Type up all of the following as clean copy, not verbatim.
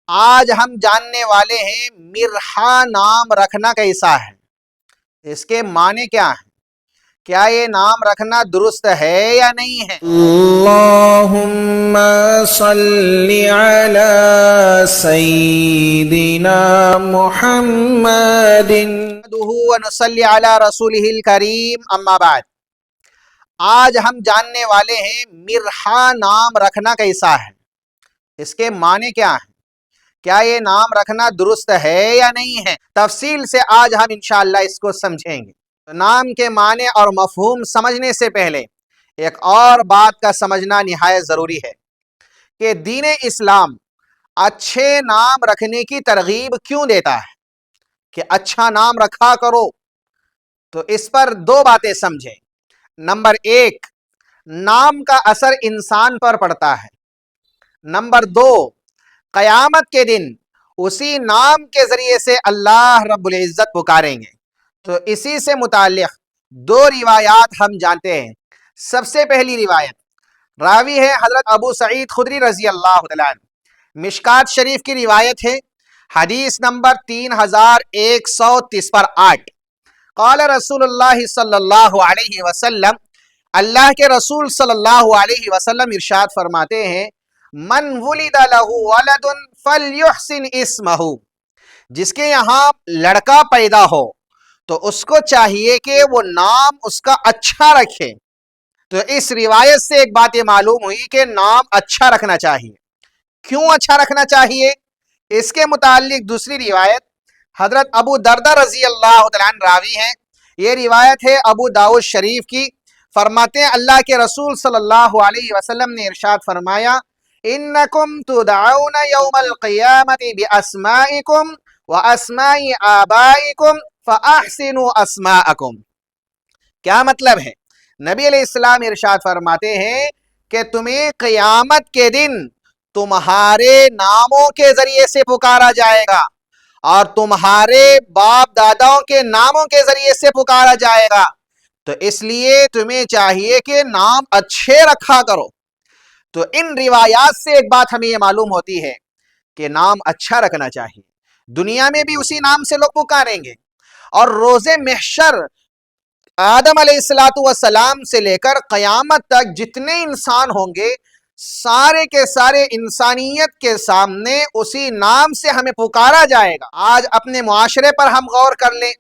آج ہم جاننے والے ہیں مرحا نام رکھنا کیسا ہے، اس کے معنی کیا ہیں، کیا یہ نام رکھنا درست ہے یا نہیں ہے۔ اللہم صلی علی سیدنا محمد ونصلی علی رسولہ الکریم، اما بعد۔ آج ہم جاننے والے ہیں مرحا نام رکھنا کیسا ہے، اس کے معنی کیا ہیں، کیا یہ نام رکھنا درست ہے یا نہیں ہے۔ تفصیل سے آج ہم انشاءاللہ اس کو سمجھیں گے۔ نام کے معنی اور مفہوم سمجھنے سے پہلے ایک اور بات کا سمجھنا نہایت ضروری ہے کہ دین اسلام اچھے نام رکھنے کی ترغیب کیوں دیتا ہے، کہ اچھا نام رکھا کرو۔ تو اس پر دو باتیں سمجھیں۔ نمبر ایک، نام کا اثر انسان پر پڑتا ہے۔ نمبر دو، قیامت کے دن اسی نام کے ذریعے سے اللہ رب العزت پکاریں گے۔ تو اسی سے متعلق دو روایات ہم جانتے ہیں۔ سب سے پہلی روایت راوی ہے حضرت ابو سعید خدری رضی اللہ تعالیٰ عنہ، مشکات شریف کی روایت ہے، حدیث نمبر 3130 پر 8۔ قال رسول اللہ صلی اللہ علیہ وسلم، اللہ کے رسول صلی اللہ علیہ وسلم ارشاد فرماتے ہیں، من ولد له ولد فلیحسن اسمہ، جس کے یہاں لڑکا پیدا ہو تو اس کو چاہیے کہ وہ نام اس کا اچھا رکھے۔ تو اس روایت سے ایک بات یہ معلوم ہوئی کہ نام اچھا رکھنا چاہیے۔ کیوں اچھا رکھنا چاہیے؟ اس کے متعلق دوسری روایت حضرت ابو دردہ رضی اللہ تعالیٰ عنہ راوی ہیں، یہ روایت ہے ابو داؤد شریف کی، فرماتے ہیں اللہ کے رسول صلی اللہ علیہ وسلم نے ارشاد فرمایا، انکم تدعون یوم القیامت باسمائکم واسماء آبائکم فاحسنوا اسماءکم۔ کیا مطلب ہے؟ نبی علیہ السلام ارشاد فرماتے ہیں کہ تمہیں قیامت کے دن تمہارے ناموں کے ذریعے سے پکارا جائے گا اور تمہارے باپ داداؤں کے ناموں کے ذریعے سے پکارا جائے گا، تو اس لیے تمہیں چاہیے کہ نام اچھے رکھا کرو۔ تو ان روایات سے ایک بات ہمیں یہ معلوم ہوتی ہے کہ نام اچھا رکھنا چاہیے۔ دنیا میں بھی اسی نام سے لوگ پکاریں گے، اور روز محشر آدم علیہ السلام سے لے کر قیامت تک جتنے انسان ہوں گے، سارے کے سارے انسانیت کے سامنے اسی نام سے ہمیں پکارا جائے گا۔ آج اپنے معاشرے پر ہم غور کر لیں،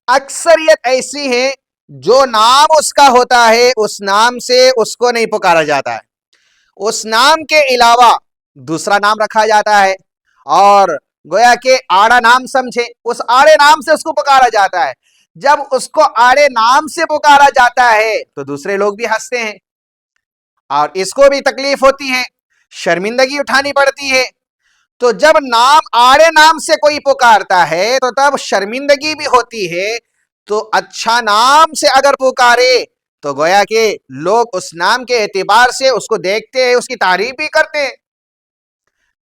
اکثریت ایسی ہے جو نام اس کا ہوتا ہے اس نام سے اس کو نہیں پکارا جاتا ہے، اس نام کے علاوہ دوسرا نام رکھا جاتا ہے، اور گویا کہ آڑا نام سمجھے، اس آڑے نام سے اس کو پکارا جاتا ہے۔ جب اس کو آڑے نام سے پکارا جاتا ہے تو دوسرے لوگ بھی ہنستے ہیں اور اس کو بھی تکلیف ہوتی ہے، شرمندگی اٹھانی پڑتی ہے۔ تو جب نام آڑے نام سے کوئی پکارتا ہے تو تب شرمندگی بھی ہوتی ہے، تو اچھا نام سے اگر پکارے تو گویا کہ لوگ اس نام کے اعتبار سے اس کو دیکھتے ہیں، اس کی تعریف بھی کرتے ہیں۔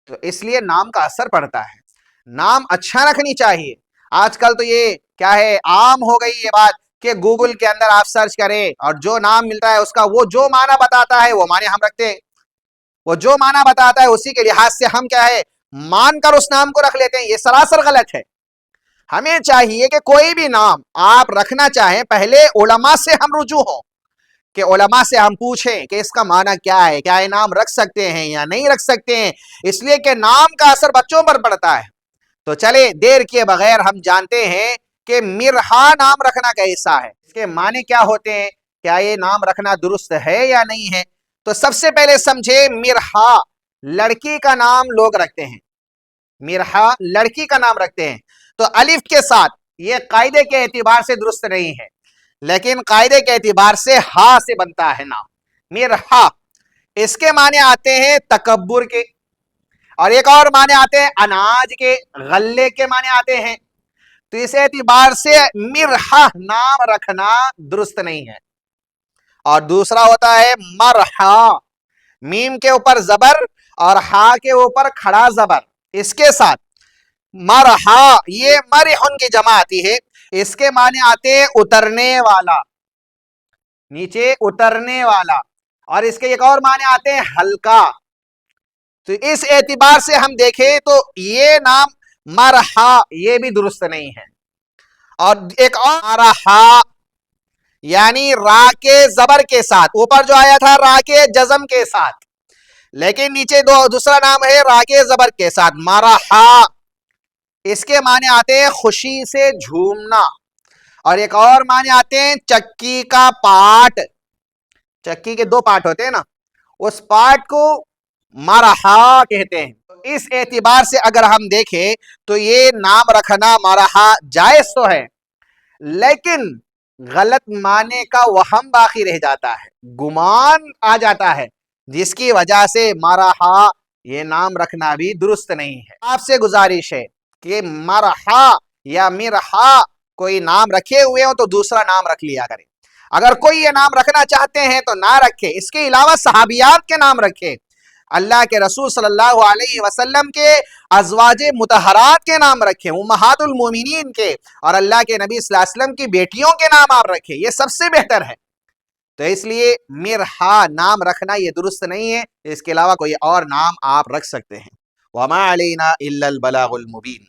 تو اس لیے نام کا اثر پڑتا ہے، نام اچھا رکھنی چاہیے۔ آج کل تو یہ کیا ہے، عام ہو گئی یہ بات کہ گوگل کے اندر آپ سرچ کریں اور جو نام ملتا ہے اس کا وہ جو معنی بتاتا ہے وہ معنی ہم رکھتے ہیں، وہ جو معنی بتاتا ہے اسی کے لحاظ سے ہم کیا ہے مان کر اس نام کو رکھ لیتے ہیں۔ یہ سراسر غلط ہے۔ ہمیں چاہیے کہ کوئی بھی نام آپ رکھنا چاہیں پہلے علماء سے ہم رجوع ہوں، کہ علماء سے ہم پوچھیں کہ اس کا معنی کیا ہے، کیا یہ نام رکھ سکتے ہیں یا نہیں رکھ سکتے ہیں، اس لیے کہ نام کا اثر بچوں پر پڑتا ہے۔ تو چلے دیر کیے بغیر ہم جانتے ہیں کہ مرحا نام رکھنا کیسا ہے، اس کے معنی کیا ہوتے ہیں، کیا یہ نام رکھنا درست ہے یا نہیں ہے۔ تو سب سے پہلے سمجھے، مرحا لڑکی کا نام لوگ رکھتے ہیں، مرحا لڑکی کا نام رکھتے ہیں۔ تو الف کے ساتھ یہ قاعدے کے اعتبار سے درست نہیں ہے، لیکن قاعدے کے اعتبار سے ہا سے بنتا ہے نام مرحا۔ اس کے معنی آتے ہیں تکبر کے، اور ایک اور معنی آتے ہیں اناج کے، غلے کے معنی آتے ہیں۔ تو اس اعتبار سے مرحا نام رکھنا درست نہیں ہے۔ اور دوسرا ہوتا ہے مرحا، میم کے اوپر زبر اور ہا کے اوپر کھڑا زبر، اس کے ساتھ مرحا، یہ مرحن کی جمع آتی ہے، اس کے معنی آتے ہیں اترنے والا، نیچے اترنے والا، اور اس کے ایک اور معنی آتے ہیں ہلکا۔ تو اس اعتبار سے ہم دیکھیں تو یہ نام مرحا یہ بھی درست نہیں ہے. اور ایک اور مرحا یعنی را کے زبر کے ساتھ، اوپر جو آیا تھا را کے جزم کے ساتھ، لیکن نیچے دوسرا نام ہے را کے زبر کے ساتھ مرحا. اس کے معنی آتے ہیں خوشی سے جھومنا، اور ایک اور معنی آتے ہیں چکی کا پاٹ. چکی کے دو پاٹ ہوتے ہیں نا، اس پاٹ کو مرحا کہتے ہیں. اس اعتبار سے اگر ہم دیکھیں تو یہ نام رکھنا مرحا جائز تو ہے، لیکن غلط معنی کا وہم باقی رہ جاتا ہے، گمان آ جاتا ہے، جس کی وجہ سے مرحا یہ نام رکھنا بھی درست نہیں ہے. آپ سے گزارش ہے کہ مرحا یا مرحا کوئی نام رکھے ہوئے ہو تو دوسرا نام رکھ لیا کریں. اگر کوئی یہ نام رکھنا چاہتے ہیں تو نہ رکھے. اس کے علاوہ صحابیات کے نام رکھے، اللہ کے رسول صلی اللہ علیہ وسلم کے ازواج مطہرات کے نام رکھیں، امہات المومنین کے، اور اللہ کے نبی صلی اللہ علیہ وسلم کی بیٹیوں کے نام آپ رکھیں، یہ سب سے بہتر ہے. تو اس لیے مرحا نام رکھنا یہ درست نہیں ہے. اس کے علاوہ کوئی اور نام آپ رکھ سکتے ہیں. وما علینا الا البلاغ المبین.